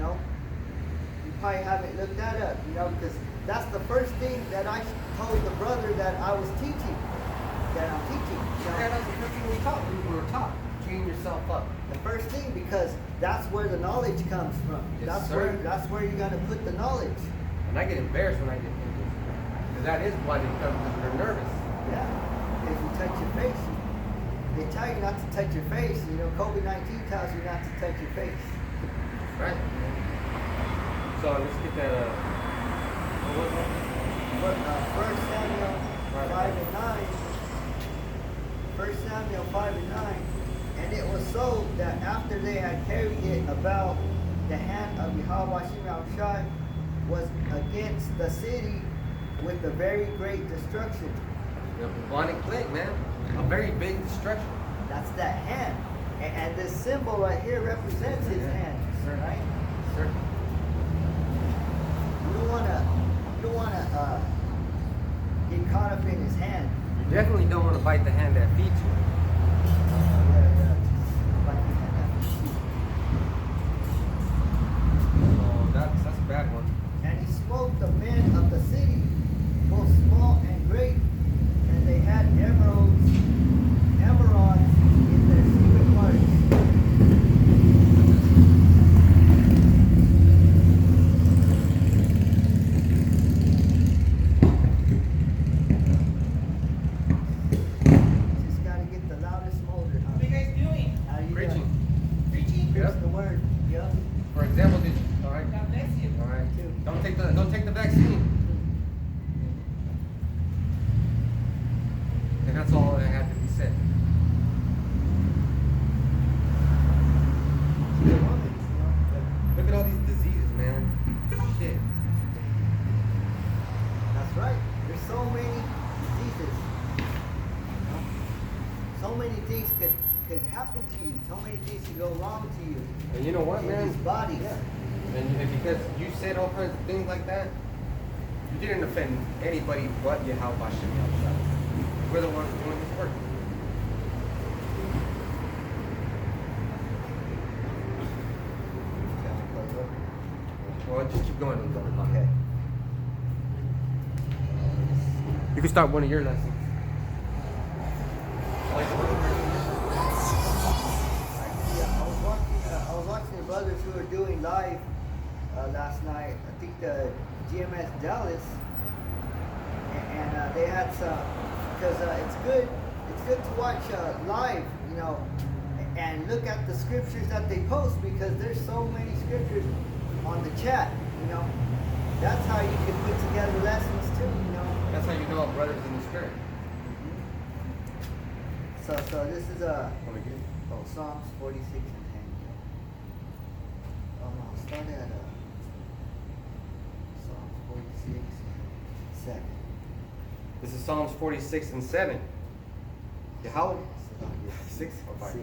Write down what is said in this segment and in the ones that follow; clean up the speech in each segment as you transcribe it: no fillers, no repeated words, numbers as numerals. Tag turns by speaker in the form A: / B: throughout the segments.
A: know. You probably haven't looked that up, you know, because that's the first thing that I told the brother that I was teaching, that I'm teaching. You know?
B: Yeah, that's the first thing we were taught. Clean yourself up.
A: The first thing, because that's where the knowledge comes from.
B: Yes,
A: That's where you're gonna put the knowledge.
B: And I get embarrassed when I get into it. Because that is why they come, because they're nervous.
A: Yeah. If you touch your face, they tell you not to touch your face. You know, COVID-19 tells you not to touch your face.
B: Right. So let's get that. What was that?
A: But 1 Samuel 5 and 9. 1 Samuel 5 and 9. And it was so that after they had carried it about, the hand of Yahawashi was against the city with a very great destruction.
B: The bubonic plague, man. A very big destruction.
A: That's that hand. And this symbol right here represents his hand. Right?
B: Sure.
A: You don't wanna get caught up in his hand.
B: You definitely don't want to bite the hand that feeds you. So that's a bad one.
A: And he smote the men of the city, both small and great, and they had emerods in their secret parts. Just gotta get the loudest molder, huh?
C: What are you guys doing?
A: How you
B: Preaching.
A: doing?
C: Preaching?
A: Preach the word. Yep.
B: For example, all right.
C: God bless you.
B: All right. Don't take the vaccine. And that's all that had to be said. Look at all these diseases, man. Shit.
A: That's right. There's so many diseases. So many things could happen to you. So many things could go wrong to you.
B: And you know what,
A: in
B: man?
A: these bodies.
B: And because you said all kinds of things like that, you didn't offend anybody but Yahawashi. We're the ones doing this work. Well, just keep going.
A: Okay.
B: You can start one of your lessons.
A: I was watching the brothers who were doing live last night. I think the GMS Dallas, and they had some, because it's good to watch live, you know, and look at the scriptures that they post, because there's so many scriptures on the chat, you know. That's how you can put together lessons too, you know.
B: That's how you know a brother's in the spirit.
A: So this is Psalms 46 and 10. I'll start at Psalms 46 and 7.
B: This is Psalms 46 and 7. Yahawah? 6 or 5?
A: 6.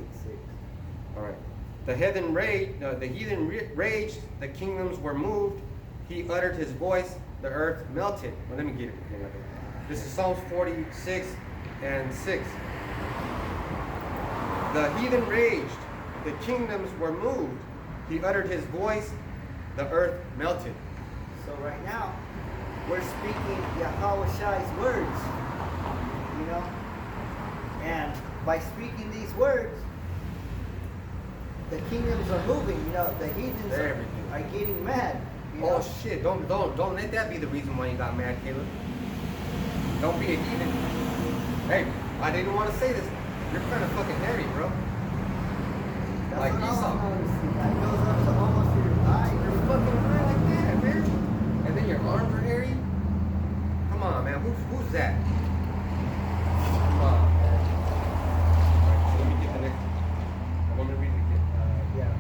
B: All right. The heathen raged, the kingdoms were moved. He uttered his voice, the earth melted. Well, let me get it. This is Psalms 46 and 6. The heathen raged, the kingdoms were moved. He uttered his voice, the earth melted.
A: So right now, we're speaking Yahawashi's words, you know, and by speaking these words, the kingdoms are moving. You know, the heathens are getting mad. You know?
B: Oh shit! Don't let that be the reason why you got mad, Caleb. Don't be a heathen. Hey, I didn't want to say this. You're kind of fucking hairy, bro.
A: That's
B: Like
A: what I
B: Esau.
A: was noticing. That goes up to almost your eye.
B: You're fucking hairy like that, man. And then your arms are hairy. Come on, man. Who's that? Come on, man. Alright, so let me get the next one. I want to read it again.
A: Yeah.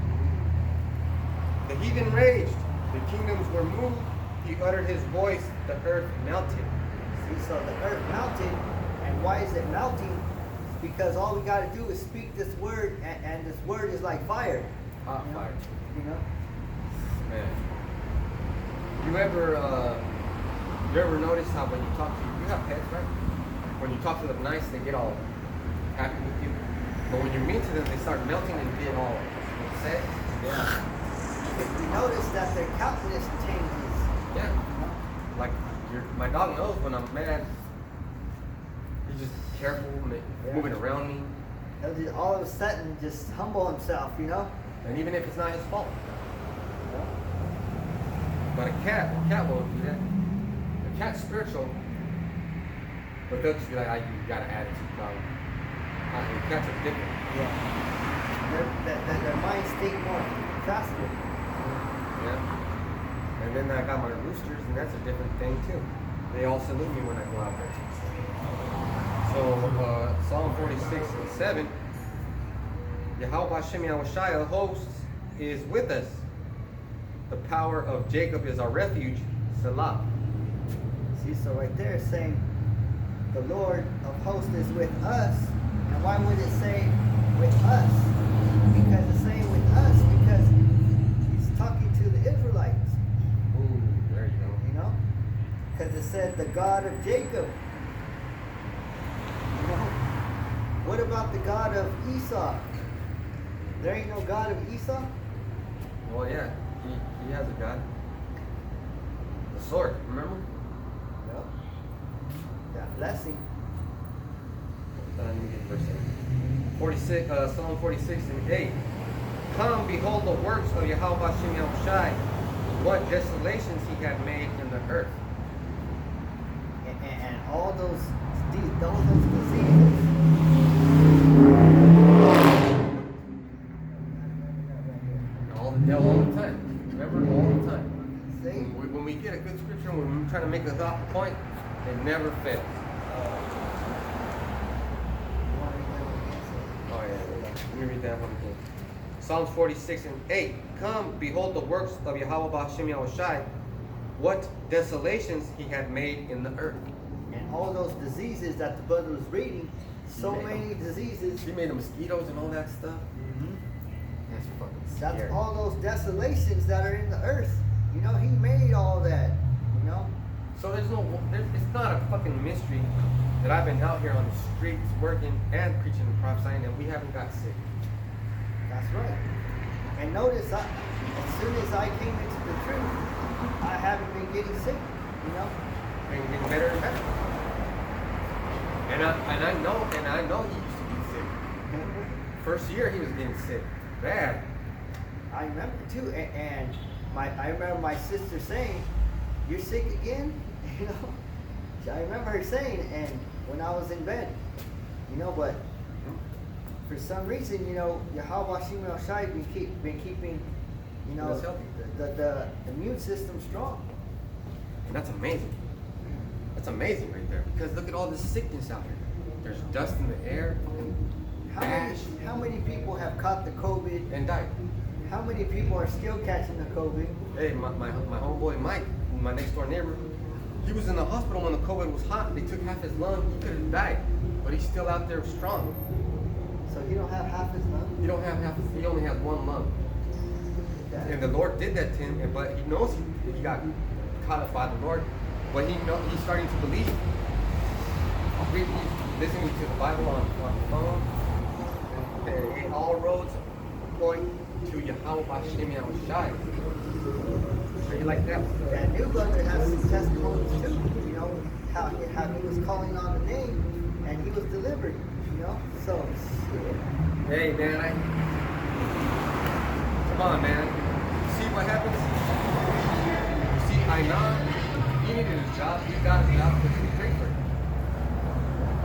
B: The heathen raged. The kingdoms were moved. He uttered his voice. The earth melted.
A: See, so the earth melted, and why is it melting? Because all we got to do is speak this word, and this word is like fire.
B: Hot
A: you know?
B: fire.
A: You know?
B: Man. You ever notice how when you talk to, you have pets, right? When you talk to them nice, they get all happy with you. But when you're mean to them, they start melting and get all upset.
A: Yeah. you notice that their countenance changes.
B: Yeah. Like my dog knows when I'm mad. He's just careful, moving around me.
A: He'll just all of a sudden just humble himself, you know?
B: And even if it's not his fault. But a cat won't do that. A cat's spiritual, but they'll just be like, you got an attitude problem. Cats are different.
A: Yeah. Their minds think more faster.
B: Yeah. And then I got my roosters, and that's a different thing too. They all salute me when I go out there. So Psalm 46:7, Yahawah hosts is with us. The power of Jacob is our refuge, Selah.
A: See, so right there it's saying the Lord of hosts is with us. And why would it say with us? Because it's saying with us because he's talking to the Israelites.
B: Ooh, there you go.
A: You know? Because it said the God of Jacob. You know? What about the God of Esau? There ain't no God of Esau?
B: Well, yeah, he has a God. The sword, remember?
A: No. That blessing.
B: Let me get verse 8. Psalm 46:8. Come, behold the works of Yahawashi, what desolations he had made in the earth.
A: And all those diseases.
B: All the time. Remember, all the time.
A: See?
B: When we get a good scripture, when we're trying to make a point, it never fails. Oh yeah, let me read that one again. Psalms 46:8. Come, behold the works of Yahawah, what desolations he had made in the earth.
A: And all those diseases that the brother was reading, so many diseases.
B: He made the mosquitoes and all that stuff.
A: Mm-hmm.
B: That's fucking
A: That's
B: scary.
A: all those desolations that are in the earth. You know, he made all that. You know?
B: So it's not a fucking mystery that I've been out here on the streets working and preaching and prophesying and we haven't got sick.
A: That's right. And notice, as soon as I came into the truth, I haven't been getting sick. You know?
B: Been getting better and better. And I know he used to be sick. First year he was getting sick. Bad.
A: I remember too, and I remember my sister saying, "You're sick again?" You know, I remember her saying, and when I was in bed, you know, but for some reason, you know, Yahawashi Shai been keeping, you know, the immune system strong.
B: And that's amazing. That's amazing right there. Because look at all this sickness out here. There's dust in the air,
A: How many people have caught the COVID
B: and died.
A: How many people are still catching the COVID?
B: Hey, my homeboy Mike, my next door neighbor, he was in the hospital when the COVID was hot. They took half his lung. He could have died, but he's still out there strong.
A: So he don't have half his lung?
B: He don't have half. He only has one lung. And the Lord did that to him, but he knows he got caught up by the Lord. But he's starting to believe. He's listening to the Bible on the phone. And all roads point to Yahawah Shai. So you like that one?
A: That new brother has some testimonies too. You know, how he was calling on the name and he was delivered. You know, so.
B: Hey man, come on man. See what happens? You see, he needed a job. He got a job because he prayed for it.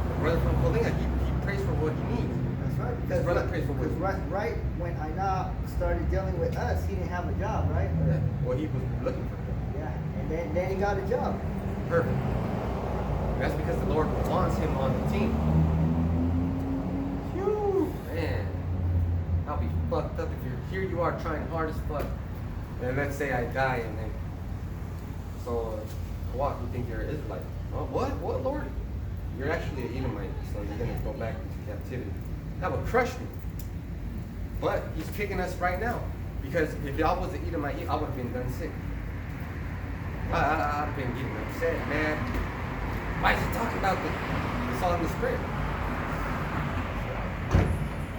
B: The brother from Colinga, he prays for what he needs.
A: That's right.
B: His brother prays for what he needs.
A: Right when Aina started dealing with us, he didn't have a job, right?
B: Yeah. Well, he was looking for it.
A: Yeah, and then he got a job.
B: Perfect. And that's because the Lord wants him on the team. Phew, man. I'll be fucked up if here you are trying hard as fuck. And let's say I die and then what? You think you're an Israelite? Oh, what? What, Lord? You're actually an Edomite, so you're gonna go back into captivity. That would crush me. But he's kicking us right now. Because if y'all was an Edomite, I would have been done sick. I've been getting upset, man. Why is he talking about this all in the spirit?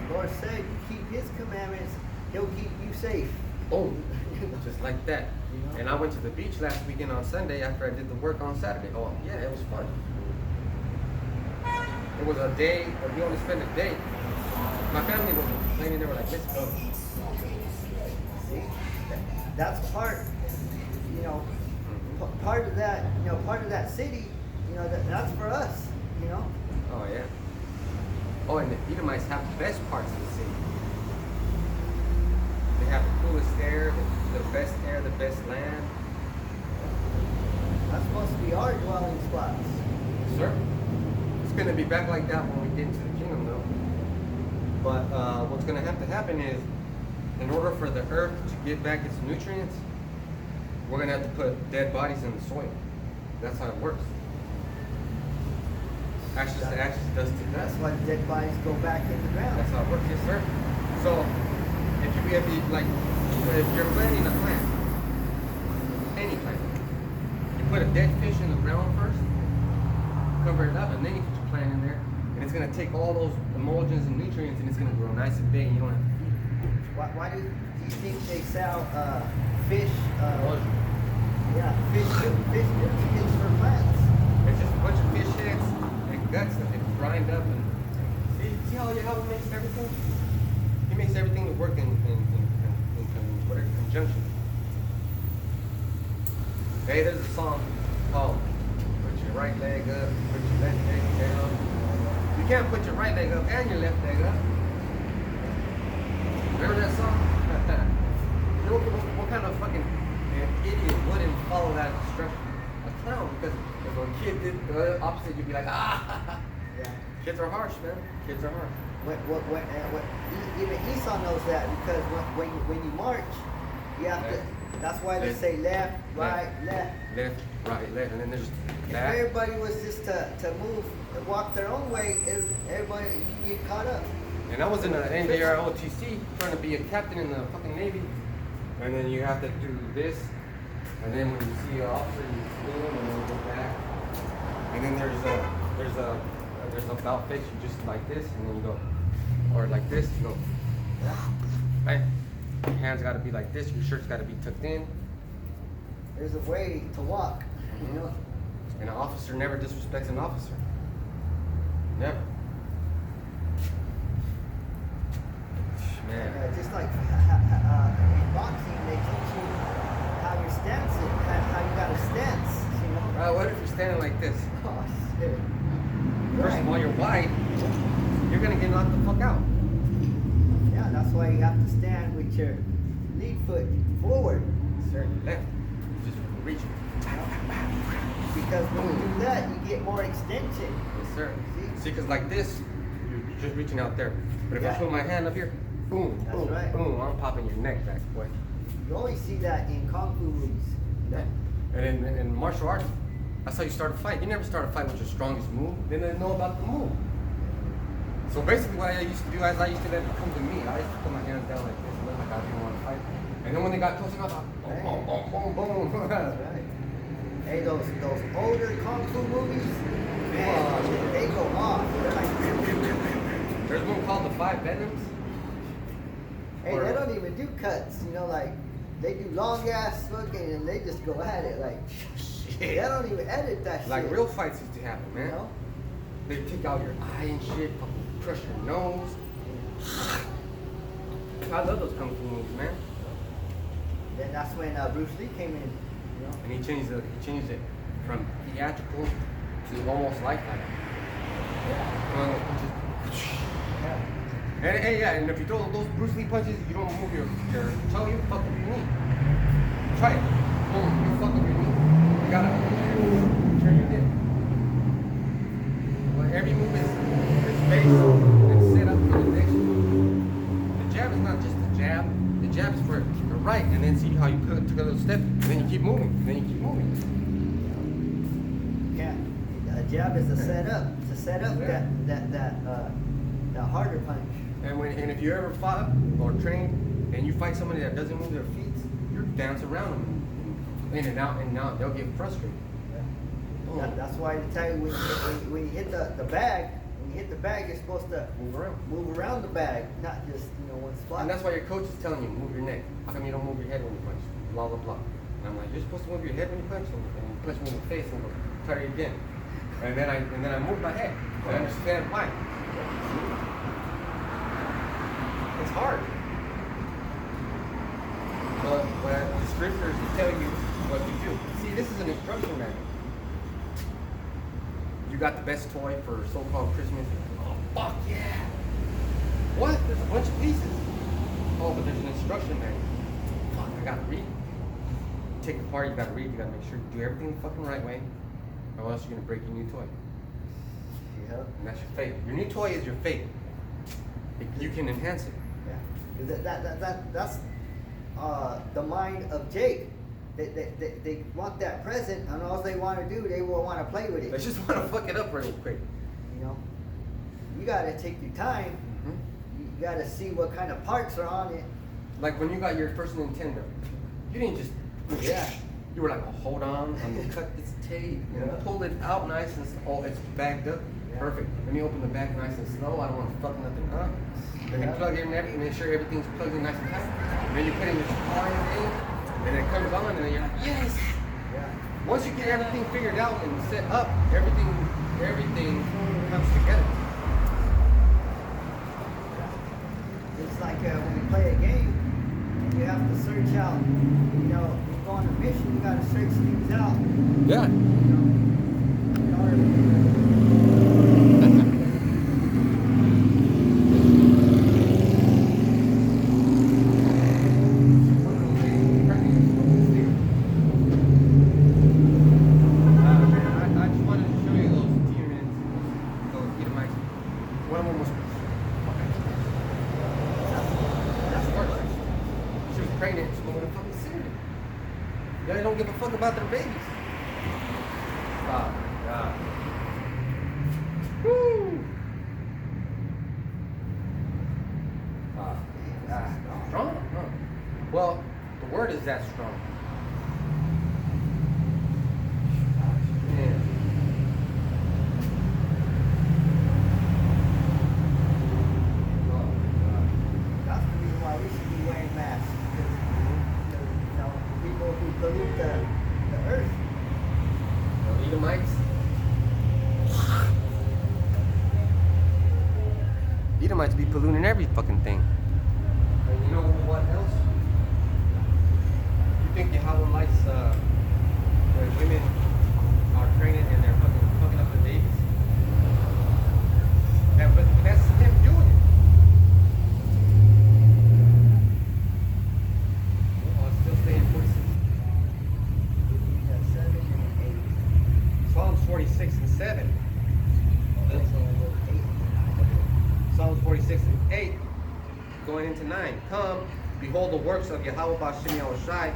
A: The Lord said, you keep his commandments, he'll keep you safe.
B: Oh, Just like that.
A: You know?
B: And I went to the beach last weekend on Sunday after I did the work on Saturday. Oh, yeah, it was fun. It was a day, we only spent a day. My family was complaining, they were like, let's go.
A: See, that's part, you know, part of that, you know, part of that city, you know, that's for us, you know.
B: Oh, yeah. Oh, and the Edomites have the best parts of the city. They have the coolest air, the best air, the best land.
A: That's supposed to be our dwelling spots.
B: Sir, it's going to be back like that when we get into the kingdom, though. But what's going to have to happen is, in order for the earth to get back its nutrients, we're going to have to put dead bodies in the soil. That's how it works. Ashes to ashes, dust to
A: That's
B: dust.
A: why the dead bodies go back in the ground.
B: That's how it works, yes, sir. So, if you're planting a plant, any plant, you put a dead fish in the ground first, cover it up, and then you put your plant in there, and it's gonna take all those emulsions and nutrients, and it's gonna grow nice and big, and you don't have to feed it.
A: Why do you think they sell fish?
B: Emulsion.
A: Yeah, fish nutrients for plants.
B: It's just a bunch of fish heads and guts that they grind up, and see how Yahawah makes everything? He makes everything work in conjunction. Hey, there's a song called "Put Your Right Leg Up, Put Your Left Leg Down." You can't put your right leg up and your left leg up. Remember that song? You know what kind of fucking idiot wouldn't follow that instruction? A clown, because if a kid did the opposite, you'd be like, ah.
A: Yeah.
B: Kids are harsh, man. Kids are harsh.
A: Even Esau knows that, because when you march, you have to. That's why they say left, right, left.
B: Left, right, left, and then there's
A: If
B: that.
A: everybody was just to move and walk their own way, everybody you get caught up.
B: And I was in an NJR OTC trying to be a captain in the fucking Navy, and then you have to do this, and then when you see an officer, you see him, and then you go back, and then there's a belt fix. You just like this, and then you go, or like this, you go. Right? Your hands got to be like this. Your shirt's got to be tucked in.
A: There's a way to walk, you know.
B: And an officer never disrespects an officer. Never. Man.
A: Just like in boxing, they teach you how your stance is, how you got a stance, you know.
B: Well, what if you're standing like this?
A: Oh shit.
B: First of all, you're wide. You're gonna get knocked the fuck out.
A: Yeah, that's why you have to stand with your lead foot forward.
B: Sir, left. Just reach.
A: Because when you do that, you get more extension.
B: Yes, sir.
A: See?
B: See, because like this, you're just reaching out there. But if I
A: Yeah.
B: put my hand up here, boom,
A: That's
B: boom,
A: right.
B: boom, I'm popping your neck back, boy.
A: You always see that in kung fu movies.
B: Yeah. And in martial arts, that's how you start a fight. You never start a fight with your strongest move. They didn't know about the move. So basically what I used to do is I used to let them come to me. I used to put my hands down like this, look like I didn't want to fight. And then when they got close enough, I boom, boom, boom, boom, boom.
A: That's right. Hey, those older kung fu movies, man, they go off. They're like,
B: There's one called The Five Venoms.
A: hey, they don't even do cuts. You know, like they do long ass fucking, and they just go at it like. They don't even edit that shit.
B: Like real fights used to happen, man.
A: You know?
B: They take out your eye and shit, fucking crush your nose. I love those kung fu movies, man.
A: Then that's when Bruce Lee came in. You know?
B: And he changed it from theatrical to almost lifelike. Throwing those punches.
A: Yeah.
B: And hey, yeah, and if you throw those Bruce Lee punches, you don't move your toe, you fuck up your knee. Try it. Boom, you fuck up your knee. You gotta turn your hip. Well, every move is based and set up for the next move. The jab is not just the jab. The jab is for the right, and then see how you took a little step, and then you keep moving, and then you keep moving.
A: Yeah. A jab is a setup. To set up that harder punch.
B: And if you ever fought or trained, and you fight somebody that doesn't move their feet, you're dancing around them. In and out, they'll get frustrated.
A: That's why they tell you when you hit the bag, when you hit the bag, you're supposed to move around the bag, not just one spot.
B: And that's why your coach is telling you move your neck. How come you don't move your head when you punch? Blah blah blah. And I'm like, you're supposed to move your head when you punch, and you punch me in the face and go try it again. And then I move my head. I understand why. It's hard. But the scriptures tell you what to do. See, this is an instruction manual. You got the best toy for so-called Christmas. Oh, fuck yeah. What? There's a bunch of pieces. Oh, but there's an instruction manual. Fuck, I gotta read. You take it apart, you gotta read, you gotta make sure you do everything the fucking right way, or else you're gonna break your new toy.
A: Yeah.
B: And that's your fate. Your new toy is your fate. You can enhance it.
A: Yeah. That's the mind of Jake. They want that present, and all they want to do, they will want to play with it.
B: They just want to fuck it up real quick.
A: You gotta take your time.
B: Mm-hmm.
A: You gotta see what kind of parts are on it.
B: Like when you got your first Nintendo, you didn't just you were like, oh, hold on, I'm gonna cut this tape, pull it out nice and it's bagged up.
A: Yeah.
B: Perfect. Let me open the back nice and slow. I don't want to fuck nothing up. Then you plug in everything, make sure everything's plugged in nice and tight. And then you put in your car and thing, and it comes on, and then you're like, yes.
A: Yeah.
B: Once you get everything figured out and set up, everything comes together.
A: It's like when you play a game, you have to search out. You go on a mission, you gotta search things out.
B: Yeah.
A: In order
B: They don't give a fuck about their babies. Oh, God. Woo! Strong? Huh. Well, the word is that strong. Yeah.
A: That's the reason why we should be wearing masks. People who pollute the earth.
B: The Edomites. Edomites be polluting every fucking thing. And you know what else? You think Yahawah likes when women are pregnant and they're fucking up their babies? Yeah, but that's him doing it. Oh, it's still staying 46.
A: Yeah, 7 and 8.
B: Psalms 46 and 7. Psalms 46 and 8. Going into 9. Come, behold the works of Yahawah B'Shem Yahawashi,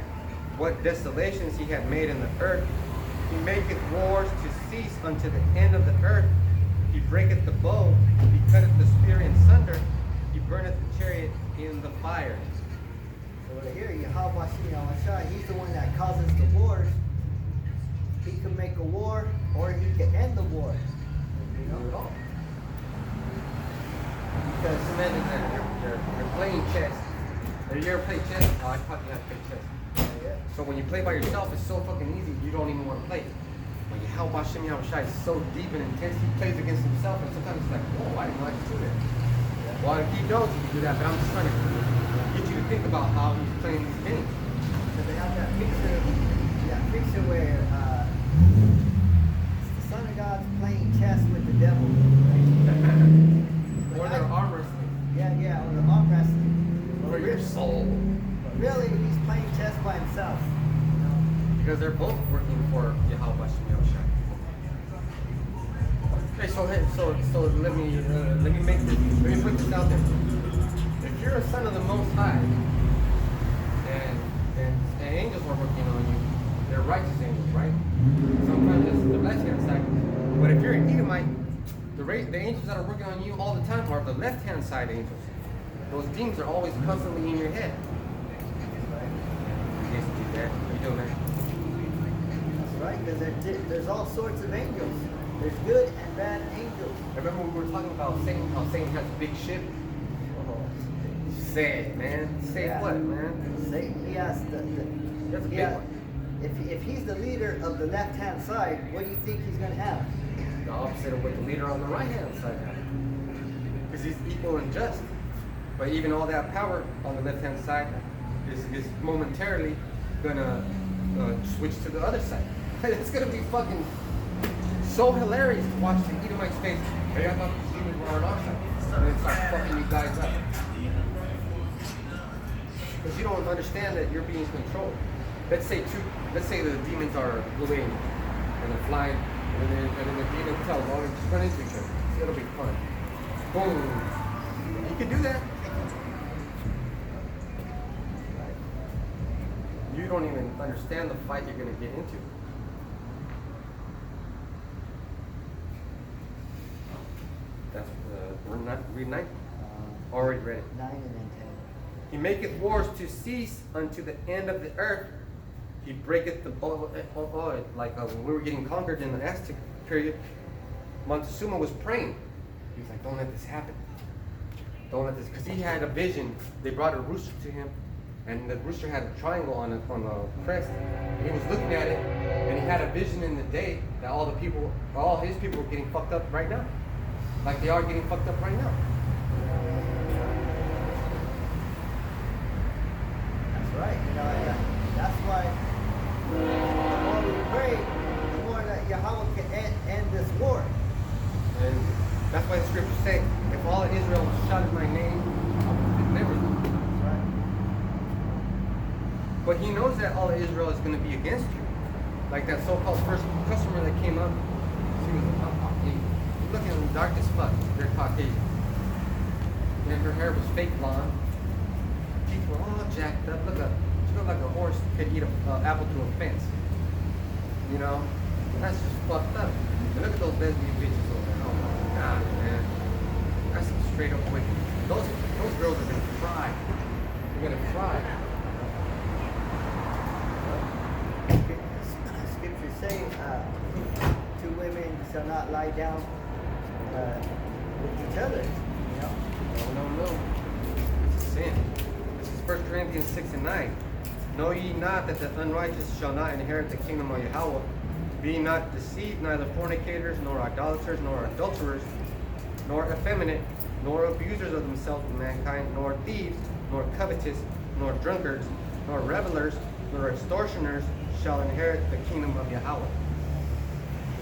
B: what desolations he hath made in the earth. He maketh wars to cease unto the end of the earth. He breaketh the bow, he cutteth the spear in sunder, he burneth the chariot in the fire.
A: So right here, Yahawah B'Shem Yahawashi, he's the one that causes the wars. He can make a war, or he can end the war.
B: Because imagine that you're playing chess. Have you ever played chess? Oh, I probably have played chess.
A: Yeah.
B: So when you play by yourself, it's so fucking easy, you don't even want to play. When Yahawah B'Shem Yahawashi is so deep and intense, he plays against himself, and sometimes it's like, whoa, I didn't know I could do that. Well, he knows he can do that, but I'm just trying to get you to think about how he's playing these games.
A: So they have that picture where it's the Son of God's playing chess with the devil.
B: Or they're arm wrestling.
A: Yeah, or the arm wrestling.
B: For your soul.
A: But really, he's playing chess by himself.
B: Because they're both working for Yahawah B'Shem Yahawashi. Okay, so let me put this out there. If you're a son of the Most High, and angels are working on you, they're righteous angels, right? Sometimes it's the left-hand side. But if you're an Edomite, the angels that are working on you all the time are the left-hand side angels. Those demons are always constantly in your head. You do that. What are you doing, man?
A: That's right, because there's all sorts of angels. There's good and bad angels.
B: Remember we were talking about Satan, how Satan has a big ship? Say it, man. Say
A: Yeah.
B: what, man?
A: Satan, he has
B: That's a big one.
A: If he's the leader of the left-hand side, what do you think he's going to have?
B: The opposite of what the leader on the right-hand side has. Because he's equal and just. But even all that power on the left-hand side is momentarily gonna switch to the other side. It's gonna be fucking so hilarious to watch the Edomites face. Hey, I thought these demons were on our side. And it's like fucking you guys up. Because you don't understand that you're being controlled. Let's say the demons are fleeing and they're flying, and then the demon tells, oh, just run into each other. It'll be fun. Boom. You can do that. You don't even understand the fight you're going to get into. That's read 9. Already read it.
A: 9 and then 10.
B: He maketh wars to cease unto the end of the earth. He breaketh the like when we were getting conquered in the Aztec period. Montezuma was praying. He was like, "Don't let this happen. Don't let this," because he had a vision. They brought a rooster to him, and the rooster had a triangle on the crest. And he was looking at it, and he had a vision in the day that all his people were getting fucked up right now, like they are getting fucked up right now.
A: That's right. That's why the more we pray, the more that Yahawah can end this war.
B: And that's why the scriptures say, if all of Israel shouted my name, I would deliver them.
A: That's right.
B: But he knows that all of Israel is going to be against you. Like that so-called first customer that came up, she was looking dark as fuck. They're Caucasian. And her hair was fake blonde. Teeth were all jacked up. She looked like a horse could eat an apple through a fence. You know? That's just fucked up. And look at those lesbian bitches over there. Oh my God, man. That's some straight up wicked. Those girls are gonna cry. They're gonna cry.
A: Scriptures say 2 women shall not lie down with each other.
B: No. It's a sin. This is 1 Corinthians 6 and 9. Know ye not that the unrighteous shall not inherit the kingdom of Yahawah? Be not deceived, neither fornicators, nor idolaters, nor adulterers, nor effeminate, nor abusers of themselves with mankind, nor thieves, nor covetous, nor drunkards, nor revelers, nor extortioners shall inherit the kingdom of Yahawah.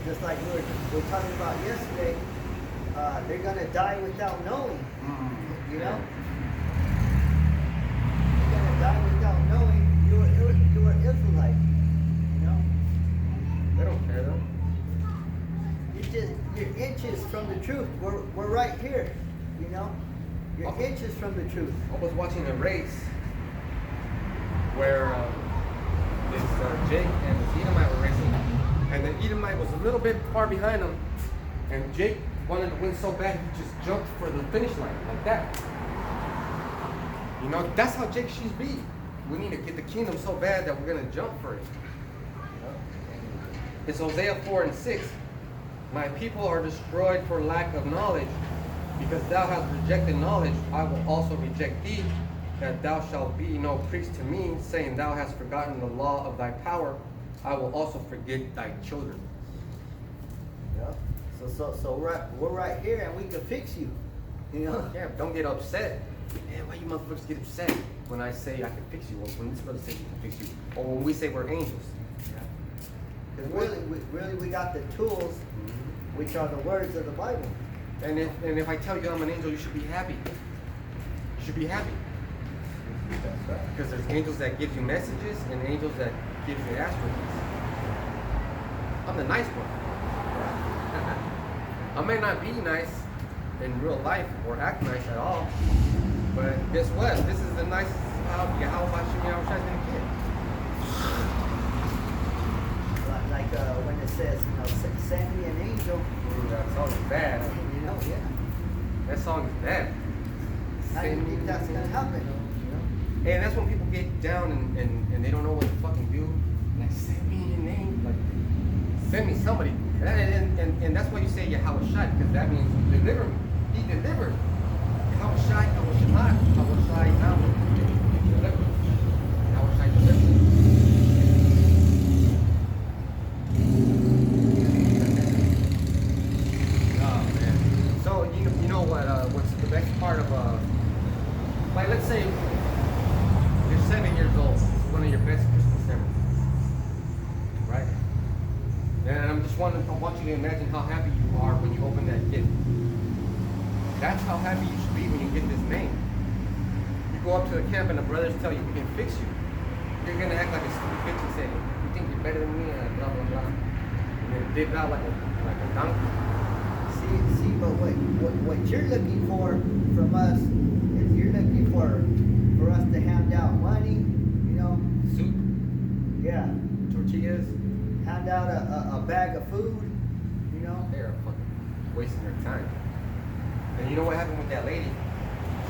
A: Just like we were talking about yesterday, they're gonna die without knowing. You know? You're gonna die without knowing you were Israelite. You know?
B: They don't care though.
A: You're inches from the truth. We're right here. You know? You're inches from the truth.
B: I was watching a race where Jake and this Edomite were racing, and the Edomite was a little bit far behind him, and Jake wanted to win so bad he just jumped for the finish line like that. You know, that's how Jake should be. We need to get the kingdom so bad that we're gonna jump for it. It's Hosea 4 and 6. My people are destroyed for lack of knowledge. Because thou hast rejected knowledge, I will also reject thee, that thou shalt be no priest to me, saying thou hast forgotten the law of thy power, I will also forget thy children.
A: Yeah. So we're right here and we can fix you. You know?
B: Yeah, don't get upset. Man, why you motherfuckers get upset when I say I can fix you, or when this brother says he can fix you, or when we say we're angels?
A: Because really we got the tools, which are the words of the Bible.
B: And if I tell you I'm an angel, you should be happy. You should be happy.
A: That's right.
B: Because there's angels that give you messages and angels that give you astral keys. I'm the nice one. I may not be nice in real life or act nice at all, but guess what? This is the nicest Yahawashi is gonna get.
A: Like when it says, send me an angel.
B: That song is bad.
A: Yeah.
B: That song is bad.
A: How do you think that's gonna happen?
B: And that's when people get down and they don't know what to fucking do. Like, send me your name. Like, send me somebody. And that's why you say Yahawashi, because that means deliver me. He delivered. Yahawashi, Yahawashi, Yahweh. Deliver. Yahawashi delivered. Oh man. So you know what? What's the best part of like let's say you're 7 years old. It's one of your best Christmas memories, right? And I'm just wondering, I want you to imagine how happy you are when you open that gift. That's how happy you should be when you get this name. You go up to the camp and the brothers tell you, we can fix you. You're gonna act like a stupid bitch and say, you think you're better than me, and blah blah blah. And then dip out like a donkey.
A: See, but what you're looking for from us is you're looking for us to hand out money, you know.
B: Soup,
A: Yeah.
B: tortillas.
A: Hand out a bag of food, you know.
B: They're fucking wasting their time. And you know what happened with that lady?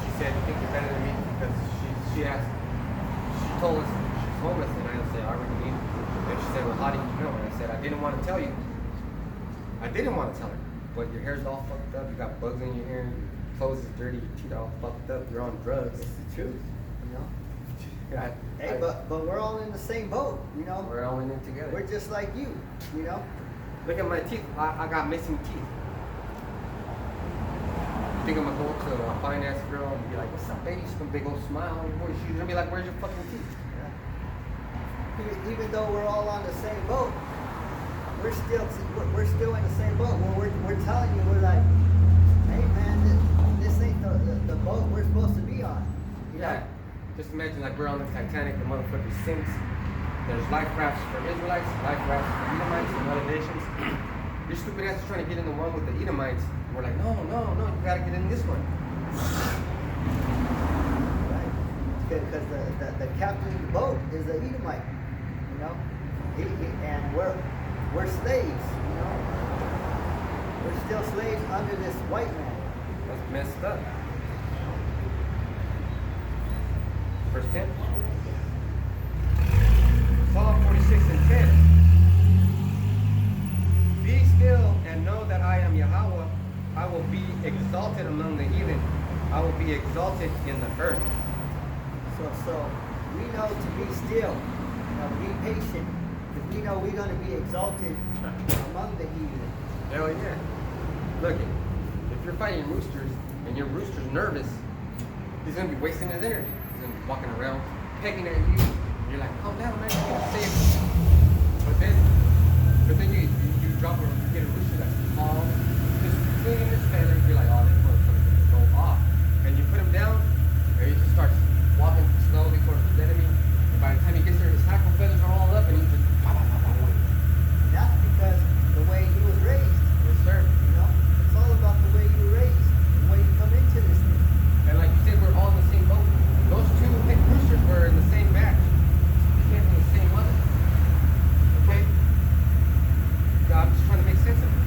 B: She said, you think you're better than me? Because she told us she's homeless, and I said, I already knew. And she said, well, how do you know? And I said, I didn't want to tell you. I didn't want to tell her. But your hair's all fucked up, you got bugs in your hair, your clothes is dirty, your teeth all fucked up, you're on drugs.
A: It's the truth, you know. Hey, but we're all in the same boat, you know.
B: We're all in it together.
A: We're just like you know.
B: Look at my teeth. I got missing teeth. You think I'm gonna go up to a finance girl and be like, what's up, baby? She's gonna big old smile on your voice. She's gonna be like, where's your fucking teeth?
A: Yeah. Even though we're all on the same boat, we're still in the same boat. We're telling you, we're like, hey man, this ain't the boat we're supposed to be on. You know?
B: Yeah. Just imagine like we're on the Titanic, the motherfucker sinks. There's life rafts for Israelites, life rafts for Edomites and other nations. Your stupid ass is trying to get in the one with the Edomites. And we're like, no, you gotta get in this one.
A: Right? Because the captain of the boat is an Edomite, you know. And we're slaves, you know. We're still slaves under this white man.
B: That's messed up. Verse 10. Psalm 46 and 10. Be still and know that I am Yahawah. I will be exalted among the heathen. I will be exalted in the earth.
A: So we know to be still, you know, be patient, because we know we're going to be exalted among the heathen.
B: Hell yeah. Look, if you're fighting roosters and your rooster's nervous, he's going to be wasting his energy. He's going to be walking around, pecking at you. You're like, calm down, man, you're safe. But then you drop or you get a rooster that's calm, just swinging his feathers. You're like, oh, this motherfucker's going to go off. And you put him down, and he just starts walking slowly towards his enemy. And by the time he gets there, his hackle feathers are all up, and he's just
A: That's because the way he was raised.
B: yes, sir.
A: You know, it's all about the way you were raised, the way you come into this thing.
B: And like you said, we're all in the same boat. Those two roosters were in the same batch. They came from the same mother. Okay? I'm just trying to make sense of it.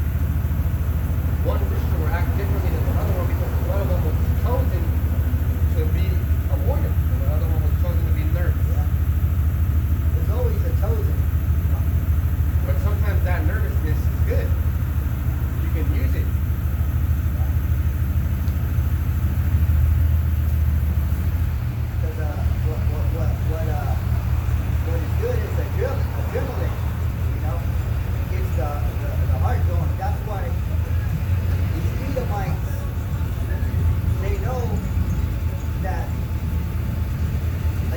B: One rooster will act differently than the other one because one of them was chosen to be a warrior, and the other one was chosen to be nervous.
A: Yeah. There's always a chosen. You know?
B: But sometimes that nervousness is good. You can use it.
A: Because what is good is adrenaline. You know, it gets the heart going. That's why these Edomites, they know that a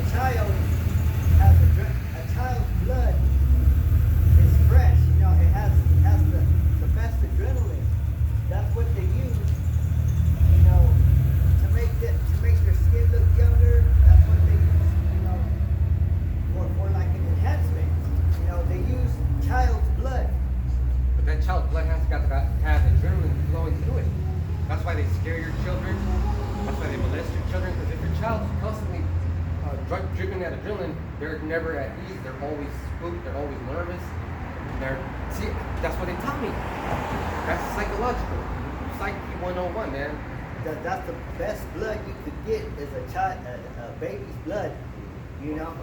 A: child's blood is fresh. You know, it has the best adrenaline. That's what they use. You know, to make their skin look younger. That's what they use. You know, for like an enhancement. You know, they use child's blood.
B: But that child's blood has got to have adrenaline flowing through it. That's why they scare your children. That's why they molest your children. Because if your child's constantly dripping that adrenaline, they're never at ease. They're always spooked. They're always nervous. See, that's what they taught me. That's psychological. Psyche 101, man.
A: That's the best blood you could get is a baby's blood. You know,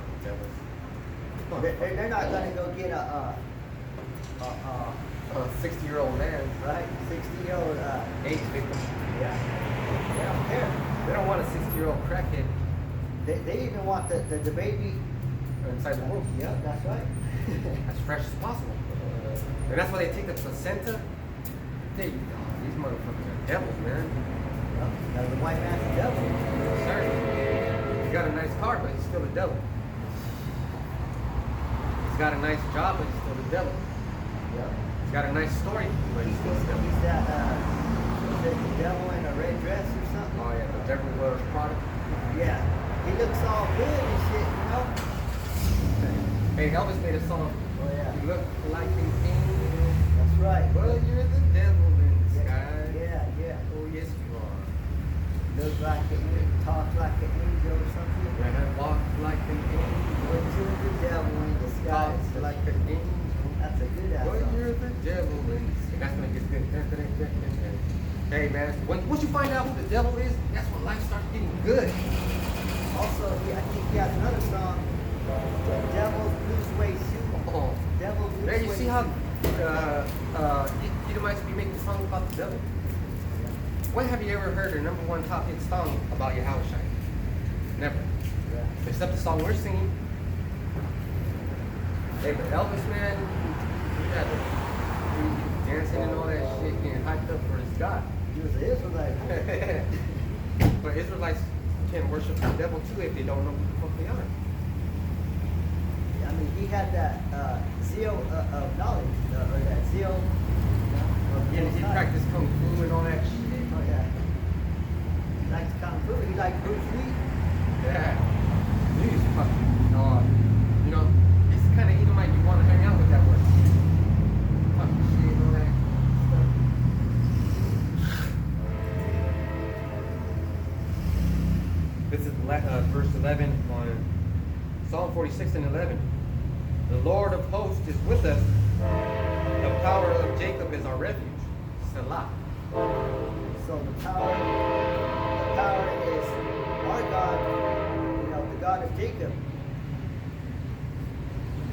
A: they're not gonna go get
B: A 60-year-old man,
A: right? 60-year-old.
B: AIDS victim.
A: Yeah. They don't care.
B: They don't want a 60-year-old crackhead
A: They even want the baby.
B: inside the womb.
A: Yeah, that's right.
B: As fresh as possible. And that's why they take the placenta. These motherfuckers are devils, man.
A: Now the white man's the devil.
B: Sir, he's got a nice car, but he's still a devil. He's got a nice job, but he's still the devil.
A: Yeah.
B: He's got a nice story, but he's still the devil.
A: He's that is it the devil in a red dress or something?
B: Oh yeah, the devil wears Prada.
A: Yeah. He looks all good and shit, you know?
B: Hey, Elvis made a song.
A: Oh yeah.
B: You look like an angel,
A: That's right.
B: but you're the devil in disguise.
A: Yeah, yeah.
B: Oh yes you are.
A: Look like an angel, talk like an angel or something.
B: And walk like an angel.
A: But you're the devil in
B: Talk
A: disguise.
B: like an angel.
A: That's a good ass
B: Well,
A: song.
B: you're the devil in disguise. And that's when it gets good. Hey man, once you find out who the devil is, that's when life starts getting good.
A: Also, I think he has another song, The Devil's Blue Suede Shoe.
B: Oh,
A: Devil's Blue
B: there you
A: Suede
B: see how Edomites be making songs about the devil. When have you ever heard a #1 top hit song about Yahawashi? Never.
A: Yeah.
B: Except the song we're singing. Hey, but Elvis, man, he had to be dancing and all that shit, getting hyped up for his God.
A: He was an Israelite.
B: But Israelites can worship the devil too if they don't know who the fuck they are.
A: I mean, he had that zeal of knowledge, or that zeal of
B: And he practiced kung fu and all that shit.
A: Oh, yeah. He likes kung fu. He likes Bruce Lee.
B: Yeah. He's fucking, you know, he's the kind of Edomite you want to hang out with that way. Fucking shit and all that stuff. This is verse 11 on Psalm 46 and 11. The Lord of hosts is with us. The power of Jacob is our refuge. Selah.
A: So the power is our God, you know, the God of Jacob.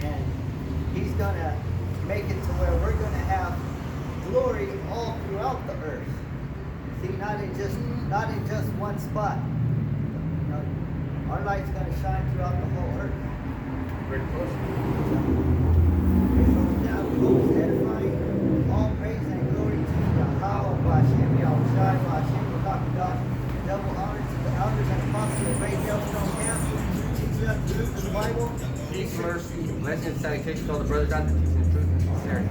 A: And he's gonna make it to where we're gonna have glory all throughout the earth. See, not in just one spot. You know, our light's gonna shine throughout the whole earth.
B: Very close.
A: Now, who is edifying? All praise and glory to Yahawah, Hashem, Yahawashi, Hashem, God. Double honor to the elders and apostles of Great Yellowstone Camp, teaching us the truth of the Bible.
B: Peace, mercy, blessings, salutations to all the brothers out there teaching the truth and sincerity.